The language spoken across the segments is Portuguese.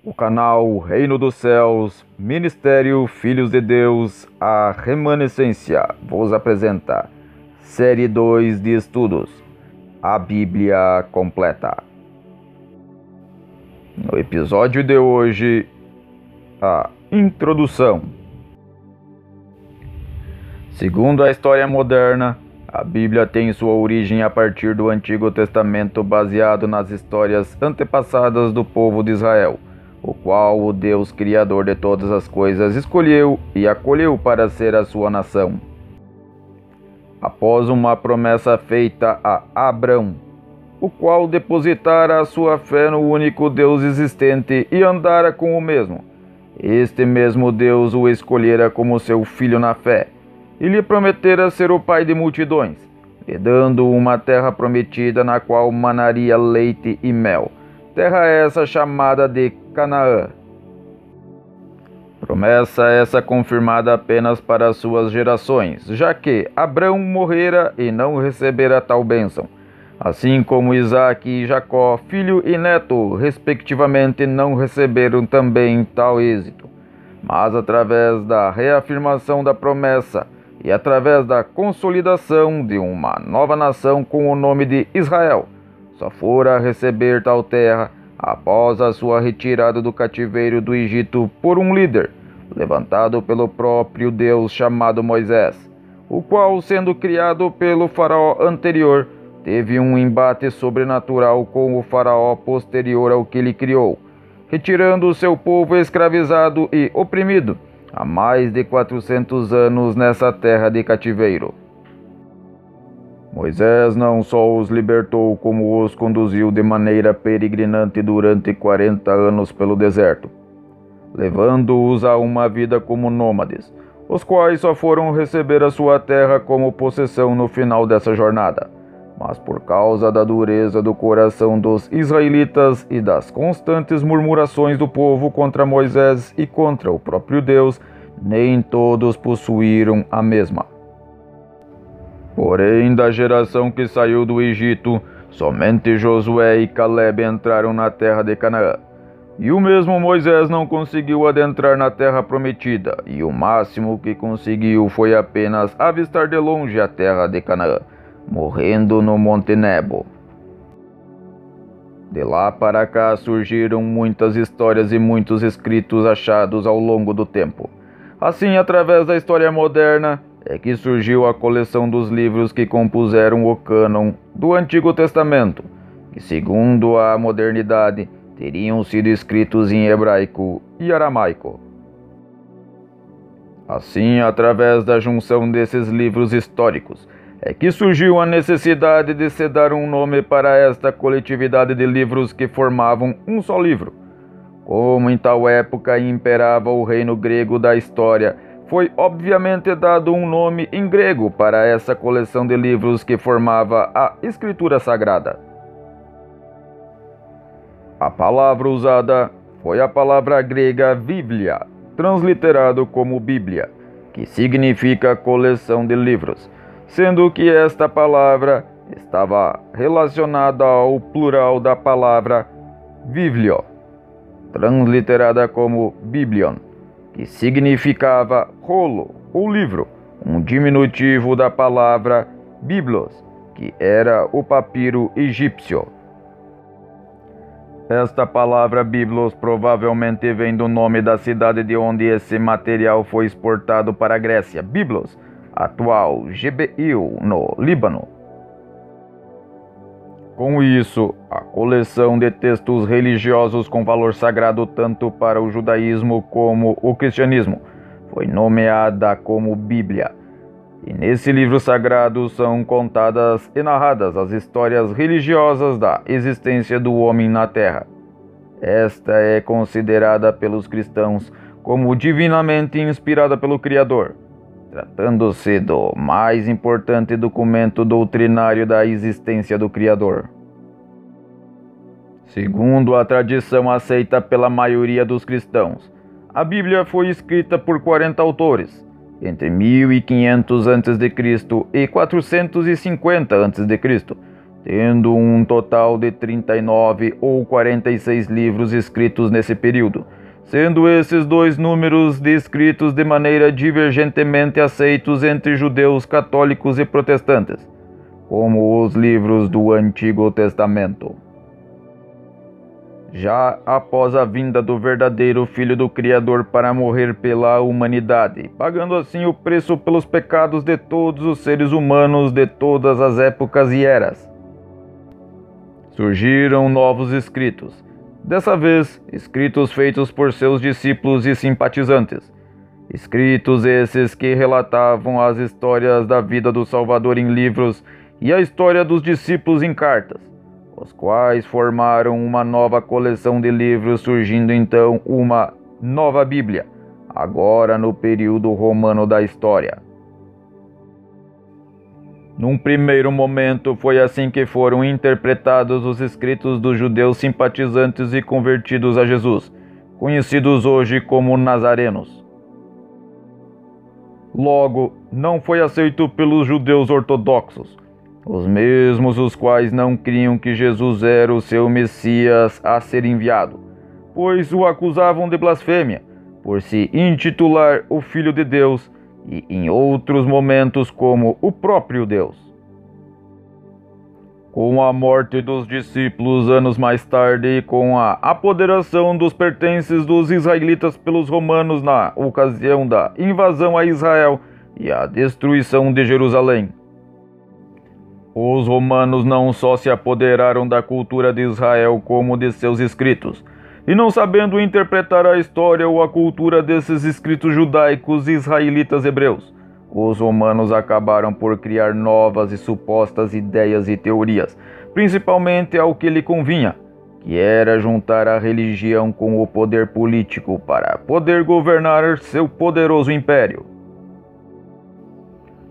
O canal Reino dos Céus, Ministério Filhos de Deus, a Remanescência, vos apresenta Série 2 de Estudos, a Bíblia Completa. No episódio de hoje, a Introdução. Segundo a história moderna, a Bíblia tem sua origem a partir do Antigo Testamento, baseado nas histórias antepassadas do povo de Israel, o qual o Deus Criador de todas as coisas escolheu e acolheu para ser a sua nação. Após uma promessa feita a Abrão, o qual depositara a sua fé no único Deus existente e andara com o mesmo, este mesmo Deus o escolhera como seu filho na fé, e lhe prometera ser o pai de multidões, lhe dando uma terra prometida na qual manaria leite e mel, terra essa chamada de Canaã. Promessa essa confirmada apenas para suas gerações, já que Abrão morrera e não recebera tal bênção, assim como Isaque e Jacó, filho e neto, respectivamente, não receberam também tal êxito. Mas através da reafirmação da promessa e através da consolidação de uma nova nação com o nome de Israel, só fora receber tal terra após a sua retirada do cativeiro do Egito por um líder, levantado pelo próprio Deus chamado Moisés, o qual, sendo criado pelo faraó anterior, teve um embate sobrenatural com o faraó posterior ao que ele criou, retirando o seu povo escravizado e oprimido há mais de 400 anos nessa terra de cativeiro. Moisés não só os libertou, como os conduziu de maneira peregrinante durante 40 anos pelo deserto, levando-os a uma vida como nômades, os quais só foram receber a sua terra como possessão no final dessa jornada. Mas por causa da dureza do coração dos israelitas e das constantes murmurações do povo contra Moisés e contra o próprio Deus, nem todos possuíram a mesma. Porém, da geração que saiu do Egito, somente Josué e Caleb entraram na terra de Canaã. E o mesmo Moisés não conseguiu adentrar na terra prometida, e o máximo que conseguiu foi apenas avistar de longe a terra de Canaã, morrendo no Monte Nebo. De lá para cá surgiram muitas histórias e muitos escritos achados ao longo do tempo. Assim, através da história moderna, é que surgiu a coleção dos livros que compuseram o cânon do Antigo Testamento, que, segundo a modernidade, teriam sido escritos em hebraico e aramaico. Assim, através da junção desses livros históricos, é que surgiu a necessidade de se dar um nome para esta coletividade de livros que formavam um só livro. Como em tal época imperava o reino grego da história, foi obviamente dado um nome em grego para essa coleção de livros que formava a Escritura Sagrada. A palavra usada foi a palavra grega Bíblia, transliterado como Bíblia, que significa coleção de livros, sendo que esta palavra estava relacionada ao plural da palavra Biblio, transliterada como Biblion, que significava rolo ou livro, um diminutivo da palavra Biblos, que era o papiro egípcio. Esta palavra Biblos provavelmente vem do nome da cidade de onde esse material foi exportado para a Grécia, Biblos, atual Gibeil, no Líbano. Com isso, a coleção de textos religiosos com valor sagrado tanto para o judaísmo como o cristianismo foi nomeada como Bíblia. E nesse livro sagrado são contadas e narradas as histórias religiosas da existência do homem na Terra. Esta é considerada pelos cristãos como divinamente inspirada pelo Criador, tratando-se do mais importante documento doutrinário da existência do Criador. Segundo a tradição aceita pela maioria dos cristãos, a Bíblia foi escrita por 40 autores, entre 1500 a.C. e 450 a.C., tendo um total de 39 ou 46 livros escritos nesse período, sendo esses dois números descritos de maneira divergentemente aceitos entre judeus, católicos e protestantes, como os livros do Antigo Testamento. Já após a vinda do verdadeiro Filho do Criador para morrer pela humanidade, pagando assim o preço pelos pecados de todos os seres humanos de todas as épocas e eras, surgiram novos escritos, dessa vez escritos feitos por seus discípulos e simpatizantes, escritos esses que relatavam as histórias da vida do Salvador em livros e a história dos discípulos em cartas, os quais formaram uma nova coleção de livros, surgindo então uma nova Bíblia, agora no período romano da história. Num primeiro momento, foi assim que foram interpretados os escritos dos judeus simpatizantes e convertidos a Jesus, conhecidos hoje como nazarenos. Logo, não foi aceito pelos judeus ortodoxos, os mesmos os quais não criam que Jesus era o seu Messias a ser enviado, pois o acusavam de blasfêmia, por se intitular o Filho de Deus e em outros momentos como o próprio Deus. Com a morte dos discípulos anos mais tarde e com a apoderação dos pertences dos israelitas pelos romanos na ocasião da invasão a Israel e a destruição de Jerusalém, os romanos não só se apoderaram da cultura de Israel como de seus escritos, e não sabendo interpretar a história ou a cultura desses escritos judaicos e israelitas hebreus, os romanos acabaram por criar novas e supostas ideias e teorias, principalmente ao que lhe convinha, que era juntar a religião com o poder político para poder governar seu poderoso império.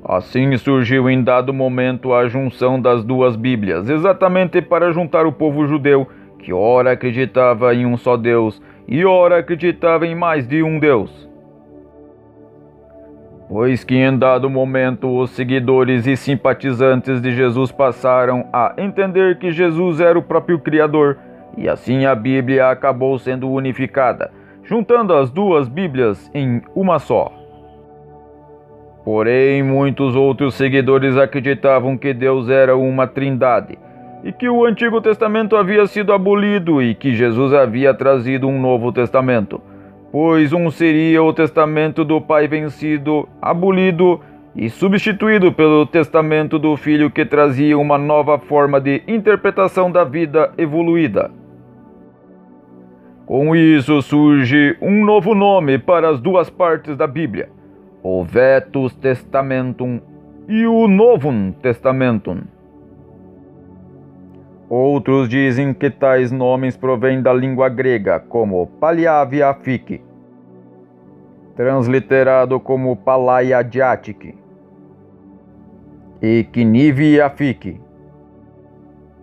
Assim surgiu em dado momento a junção das duas Bíblias, exatamente para juntar o povo judeu, que ora acreditava em um só Deus e ora acreditava em mais de um Deus. Pois que em dado momento os seguidores e simpatizantes de Jesus passaram a entender que Jesus era o próprio Criador, e assim a Bíblia acabou sendo unificada, juntando as duas Bíblias em uma só. Porém, muitos outros seguidores acreditavam que Deus era uma trindade, e que o Antigo Testamento havia sido abolido e que Jesus havia trazido um Novo Testamento, pois um seria o testamento do Pai vencido, abolido e substituído pelo testamento do Filho, que trazia uma nova forma de interpretação da vida evoluída. Com isso surge um novo nome para as duas partes da Bíblia, o Vetus Testamentum e o Novum Testamentum. Outros dizem que tais nomes provêm da língua grega, como Paliavia Fic, transliterado como Palaia Diatic, e Knivia Fic,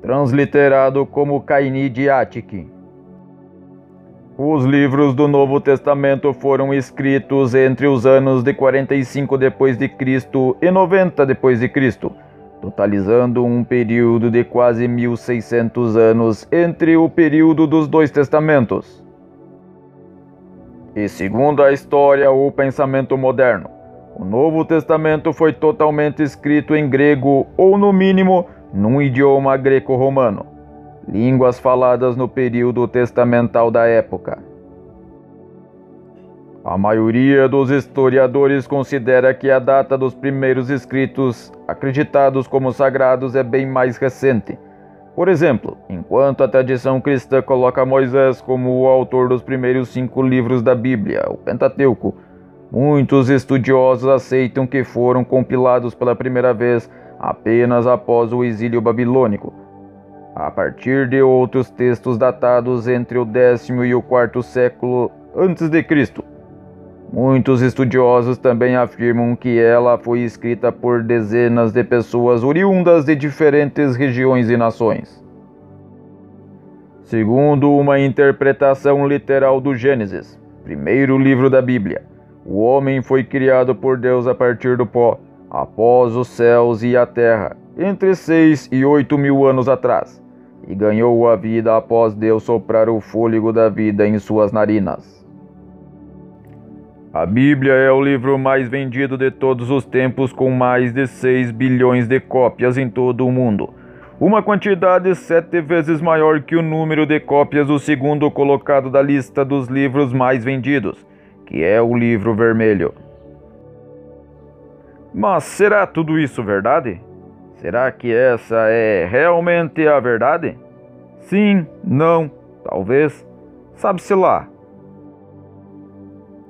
transliterado como Caini Diatic. Os livros do Novo Testamento foram escritos entre os anos de 45 d.C. e 90 d.C., totalizando um período de quase 1600 anos entre o período dos dois testamentos. E segundo a história ou pensamento moderno, o Novo Testamento foi totalmente escrito em grego ou, no mínimo, num idioma greco-romano, línguas faladas no período testamental da época. A maioria dos historiadores considera que a data dos primeiros escritos, acreditados como sagrados, é bem mais recente. Por exemplo, enquanto a tradição cristã coloca Moisés como o autor dos primeiros 5 livros da Bíblia, o Pentateuco, muitos estudiosos aceitam que foram compilados pela primeira vez apenas após o exílio babilônico, a partir de outros textos datados entre o 10º e o 4º século a.C. Muitos estudiosos também afirmam que ela foi escrita por dezenas de pessoas oriundas de diferentes regiões e nações. Segundo uma interpretação literal do Gênesis, primeiro livro da Bíblia, o homem foi criado por Deus a partir do pó, após os céus e a terra, entre 6 e 8 mil anos atrás, e ganhou a vida após Deus soprar o fôlego da vida em suas narinas. A Bíblia é o livro mais vendido de todos os tempos, com mais de 6 bilhões de cópias em todo o mundo, uma quantidade 7 vezes maior que o número de cópias do segundo colocado da lista dos livros mais vendidos, que é o Livro Vermelho. Mas será tudo isso verdade? Será que essa é realmente a verdade? Sim, não, talvez, sabe-se lá.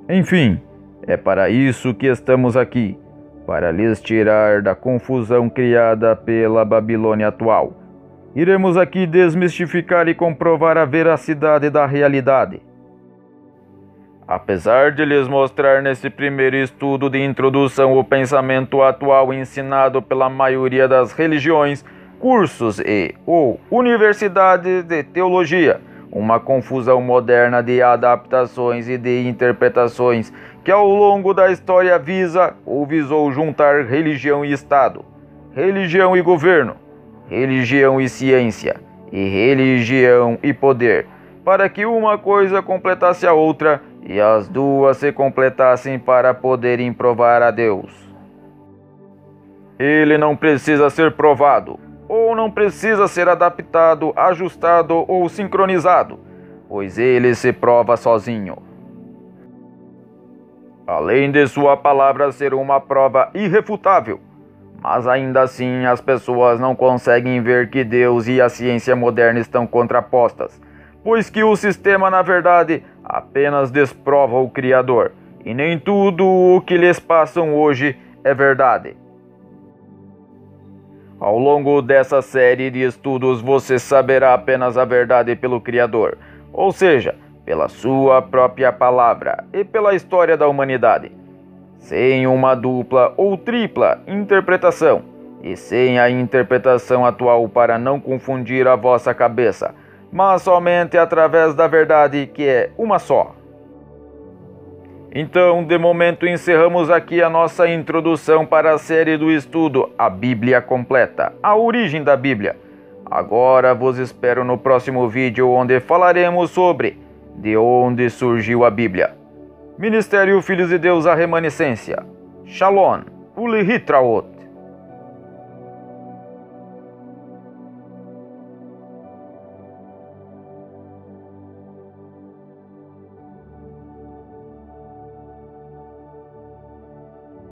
Enfim, é para isso que estamos aqui, para lhes tirar da confusão criada pela Babilônia atual. Iremos aqui desmistificar e comprovar a veracidade da realidade. Apesar de lhes mostrar nesse primeiro estudo de introdução o pensamento atual ensinado pela maioria das religiões, cursos ou universidades de teologia, uma confusão moderna de adaptações e de interpretações que ao longo da história visa ou visou juntar religião e Estado, religião e governo, religião e ciência, e religião e poder, para que uma coisa completasse a outra e as duas se completassem para poderem provar a Deus. Ele não precisa ser provado, ou não precisa ser adaptado, ajustado ou sincronizado, pois ele se prova sozinho. Além de sua palavra ser uma prova irrefutável, mas ainda assim as pessoas não conseguem ver que Deus e a ciência moderna estão contrapostas, pois que o sistema, na verdade, apenas desprova o Criador, e nem tudo o que lhes passam hoje é verdade. Ao longo dessa série de estudos, você saberá apenas a verdade pelo Criador, ou seja, pela sua própria palavra e pela história da humanidade, sem uma dupla ou tripla interpretação, e sem a interpretação atual para não confundir a vossa cabeça, mas somente através da verdade que é uma só. Então, de momento, encerramos aqui a nossa introdução para a série do estudo A Bíblia Completa, a origem da Bíblia. Agora vos espero no próximo vídeo, onde falaremos sobre de onde surgiu a Bíblia. Ministério Filhos de Deus, a Remanescência. Shalom, Ulihitraot.